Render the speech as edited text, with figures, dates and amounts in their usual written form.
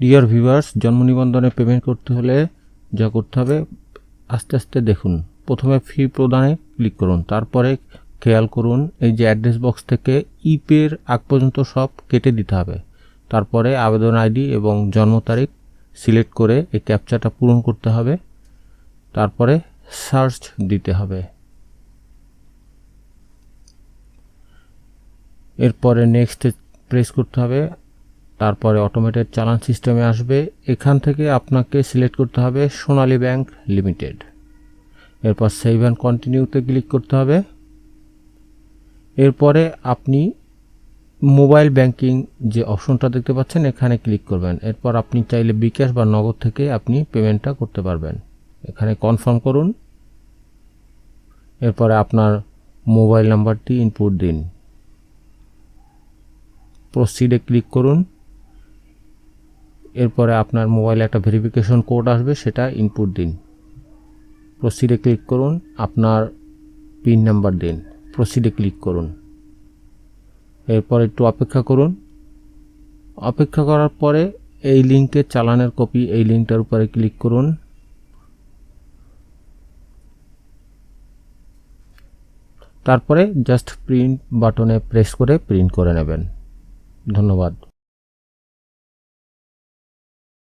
Dear viewers, জন্ম নিবন্ধনে payment করতে হলে যা করতে হবে আস্তে আস্তে দেখুন। প্রথমে ফি প্রদানে ক্লিক করুন, তারপরে খেয়াল করুন এই যে অ্যাড্রেস বক্স থেকে ইপের আগ পর্যন্ত সব কেটে দিতে হবে। তারপরে আবেদন আইডি এবং জন্ম তারিখ সিলেক্ট করে এই ক্যাপচাটা পূরণ করতে হবে। তারপরে সার্চ দিতে হবে। এরপরে নেক্সট প্রেস করতে হবে। তারপরে অটোমেটেড চালান সিস্টেমে আসবে। এখান থেকে আপনাকে সিলেক্ট করতে হবে সোনালী ব্যাংক লিমিটেড। এরপর সেভ অ্যান্ড কন্টিনিউতে ক্লিক করতে হবে। এরপরে আপনি মোবাইল ব্যাংকিং যে অপশনটা দেখতে পাচ্ছেন এখানে ক্লিক করবেন। এরপর আপনি চাইলে বিকাশ বা নগদ থেকে আপনি পেমেন্টটা করতে পারবেন। এখানে কনফার্ম করুন। এরপরে আপনার মোবাইল নাম্বারটি ইনপুট দিন। প্রসিডে ক্লিক করুন। এরপরে আপনার মোবাইলে একটা ভেরিফিকেশন কোড আসবে, সেটা ইনপুট দিন। প্রসিডে ক্লিক করুন। আপনার পিন নাম্বার দিন। প্রসিডে ক্লিক করুন। এরপর একটু অপেক্ষা করুন। অপেক্ষা করার পরে এই লিঙ্কে চালানের কপি, এই লিঙ্কটার উপরে ক্লিক করুন। তারপরে জাস্ট প্রিন্ট বাটনে প্রেস করে প্রিন্ট করে নেবেন। ধন্যবাদ।